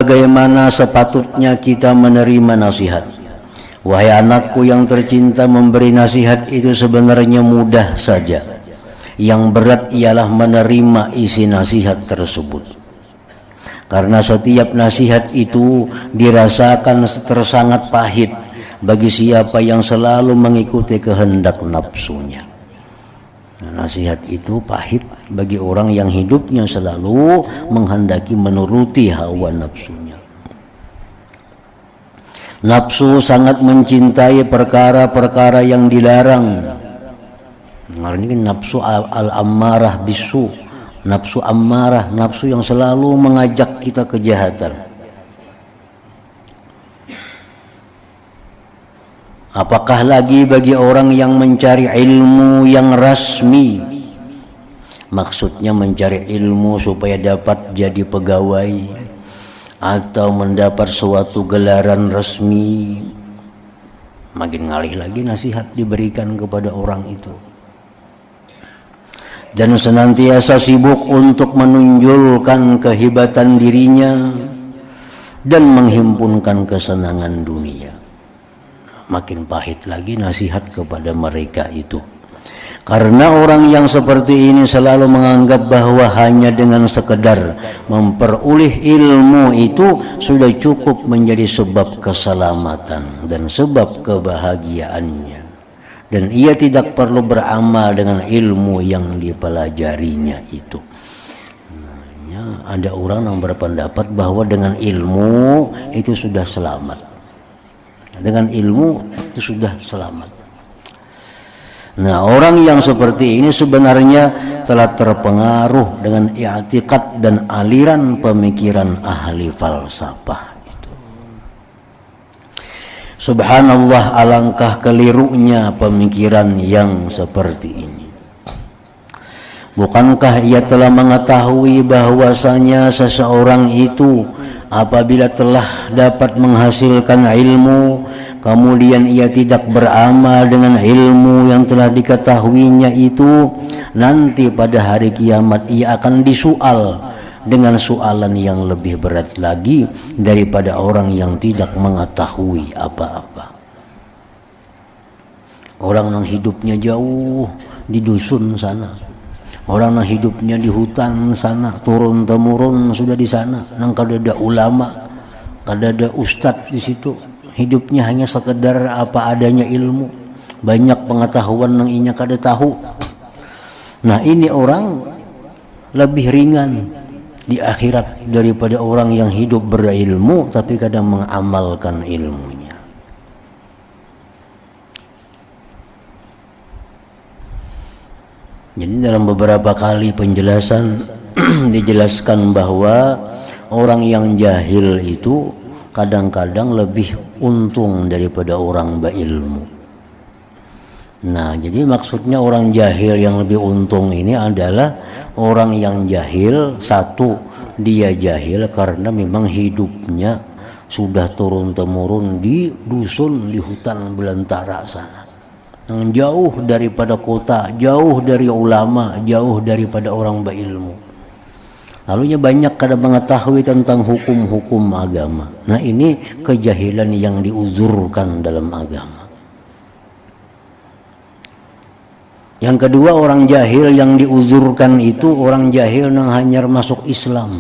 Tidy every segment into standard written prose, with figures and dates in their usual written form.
bagaimana sepatutnya kita menerima nasihat. Wahai anakku yang tercinta, memberi nasihat itu sebenarnya mudah saja. Yang berat ialah menerima isi nasihat tersebut. Karena setiap nasihat itu dirasakan tersangat pahit bagi siapa yang selalu mengikuti kehendak nafsunya. Nasihat itu pahit bagi orang yang hidupnya selalu menghendaki menuruti hawa nafsunya. Nafsu sangat mencintai perkara-perkara yang dilarang. Ini nafsu al-ammarah bisu, nafsu ammarah, nafsu yang selalu mengajak kita kejahatan. Apakah lagi bagi orang yang mencari ilmu yang rasmi? Maksudnya mencari ilmu supaya dapat jadi pegawai atau mendapat suatu gelaran resmi. Makin ngalih lagi nasihat diberikan kepada orang itu. Dan senantiasa sibuk untuk menunjukkan kehebatan dirinya dan menghimpunkan kesenangan dunia. Makin pahit lagi nasihat kepada mereka itu. Karena orang yang seperti ini selalu menganggap bahwa hanya dengan sekedar memperoleh ilmu itu sudah cukup menjadi sebab keselamatan dan sebab kebahagiaannya. Dan ia tidak perlu beramal dengan ilmu yang dipelajarinya itu. Nah, ada orang yang berpendapat bahwa dengan ilmu itu sudah selamat. Dengan ilmu itu sudah selamat. Nah, orang yang seperti ini sebenarnya telah terpengaruh dengan i'tiqad dan aliran pemikiran ahli falsafah itu. Subhanallah, alangkah kelirunya pemikiran yang seperti ini. Bukankah ia telah mengetahui bahwasanya seseorang itu apabila telah dapat menghasilkan ilmu, kemudian ia tidak beramal dengan ilmu yang telah diketahuinya itu, nanti pada hari kiamat ia akan disoal dengan soalan yang lebih berat lagi daripada orang yang tidak mengetahui apa-apa. Orang yang hidupnya jauh di dusun sana, orang yang hidupnya di hutan sana, turun temurun sudah di sana, nang kada ada ulama, kada ada ustadz di situ. Hidupnya hanya sekedar apa adanya ilmu, banyak pengetahuan yang inya kada tahu. Nah, ini orang lebih ringan di akhirat daripada orang yang hidup berilmu tapi kadang mengamalkan ilmunya. Jadi dalam beberapa kali penjelasan dijelaskan bahwa orang yang jahil itu kadang-kadang lebih untung daripada orang berilmu. Nah, jadi maksudnya orang jahil yang lebih untung ini adalah orang yang jahil, satu, dia jahil karena memang hidupnya sudah turun-temurun di dusun, di hutan belantara sana, yang jauh daripada kota, jauh dari ulama, jauh daripada orang berilmu. Lalunya banyak kada mengetahui tentang hukum-hukum agama. Nah, ini kejahilan yang diuzurkan dalam agama. Yang kedua, orang jahil yang diuzurkan itu orang jahil yang hanyar masuk Islam.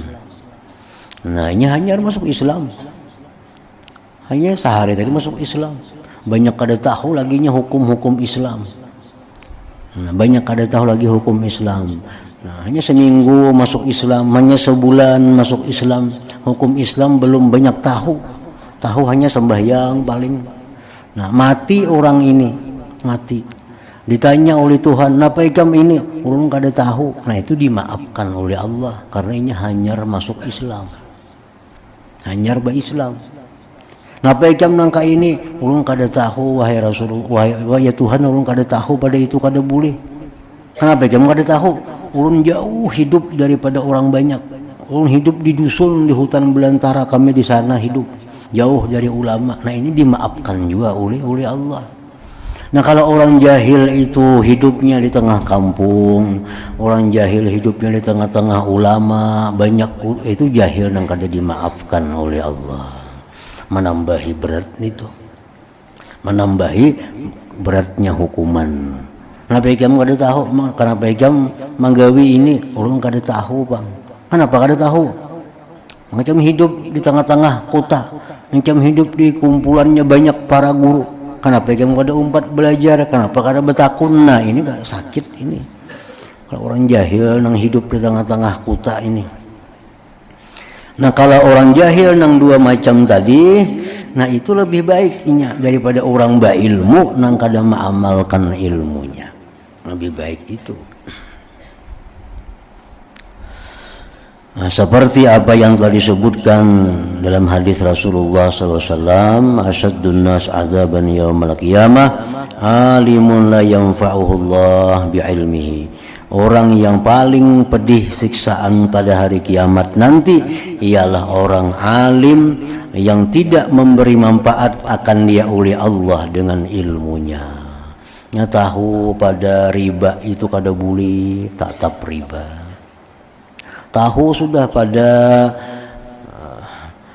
Nah, ini hanyar masuk Islam. Hanya sehari tadi masuk Islam. Banyak kada tahu laginya hukum-hukum Islam. Nah, banyak kada tahu lagi hukum Islam. Nah, hanya seminggu masuk Islam, hanya sebulan masuk Islam, hukum Islam belum banyak tahu. Tahu hanya sembahyang paling. Nah, mati orang ini, mati. Ditanya oleh Tuhan, "Napa ikam ini?" Ulun kada tahu. Nah, itu dimaafkan oleh Allah karena ini hanyar masuk Islam. Hanyar Islam. Napa ikam nangka ini? Ulun kada tahu, wahai Rasulullah, wahai ya Tuhan, ulun kada tahu pada itu kada boleh. Kenapa ikam kada tahu? Ulun jauh hidup daripada orang banyak. Ulun hidup di dusun, di hutan belantara, kami di sana hidup jauh dari ulama. Nah, ini dimaafkan juga oleh Allah. Nah kalau orang jahil itu hidupnya di tengah kampung, orang jahil hidupnya di tengah-tengah ulama, banyak itu jahil yang kada dimaafkan oleh Allah. Menambahi berat itu, menambahi beratnya hukuman. Kenapa ikam kada tahu? Kenapa ikam manggawi ini? Orang kada tahu bang. Kenapa kada tahu? Macam hidup di tengah-tengah kota, macam hidup di kumpulannya banyak para guru. Kenapa kamu kada umpat belajar? Kenapa kada betakun? Nah ini gak sakit ini. Kalau orang jahil nang hidup di tengah-tengah kota ini. Nah kalau orang jahil nang dua macam tadi, nah itu lebih baiknya daripada orang berilmu nang kada mengamalkan ilmunya. Lebih baik itu. Nah, seperti apa yang telah disebutkan dalam hadis Rasulullah SAW, asyaddun nas azaban yaumal qiyamah alimun la yanfa'uhullah bi'ilmihi. Orang yang paling pedih siksaan pada hari kiamat nanti ialah orang alim yang tidak memberi manfaat akan dia oleh Allah dengan ilmunya. Nya tahu pada riba itu kada boleh, tatap riba. Tahu sudah pada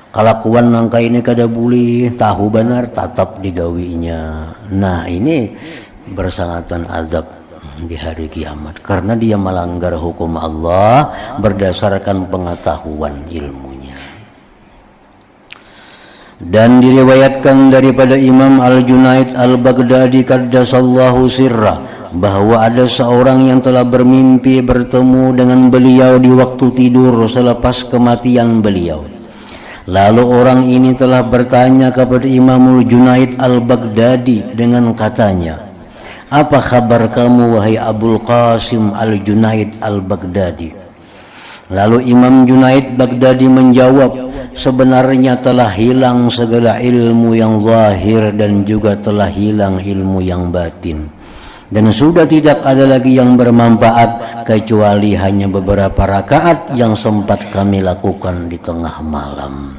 kelakuan nangka ini kada boleh, tahu benar tatap digawinya. Nah ini bersangatan azab di hari kiamat karena dia melanggar hukum Allah berdasarkan pengetahuan ilmunya. Dan diriwayatkan daripada Imam Al-Junaid Al-Baghdadi qaddasallahu sirrah bahwa ada seorang yang telah bermimpi bertemu dengan beliau di waktu tidur selepas kematian beliau. Lalu orang ini telah bertanya kepada Imamul Junaid Al-Baghdadi dengan katanya, apa kabar kamu wahai Abul Qasim Al-Junaid Al-Baghdadi? Lalu Imam Junaid Baghdadi menjawab, sebenarnya telah hilang segala ilmu yang zahir dan juga telah hilang ilmu yang batin. Dan sudah tidak ada lagi yang bermanfaat kecuali hanya beberapa rakaat yang sempat kami lakukan di tengah malam.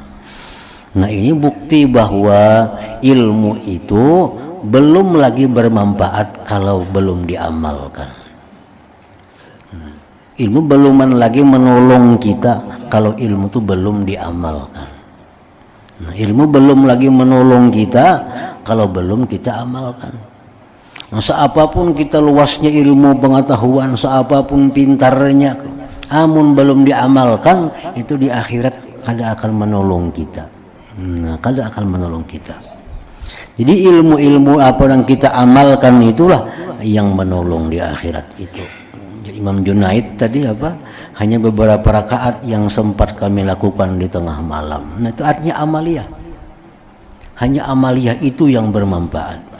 Nah ini bukti bahwa ilmu itu belum lagi bermanfaat kalau belum diamalkan. Ilmu belum lagi menolong kita kalau ilmu itu belum diamalkan. Nah, ilmu belum lagi menolong kita kalau belum kita amalkan. Nah, seapapun kita luasnya ilmu pengetahuan, seapapun pintarnya, amun belum diamalkan, itu di akhirat kada akan menolong kita. Nah, kada akan menolong kita. Jadi ilmu-ilmu apa yang kita amalkan itulah yang menolong di akhirat itu. Jadi Imam Junaid tadi apa? Hanya beberapa rakaat yang sempat kami lakukan di tengah malam. Nah, itu artinya amaliyah. Hanya amaliyah itu yang bermanfaat.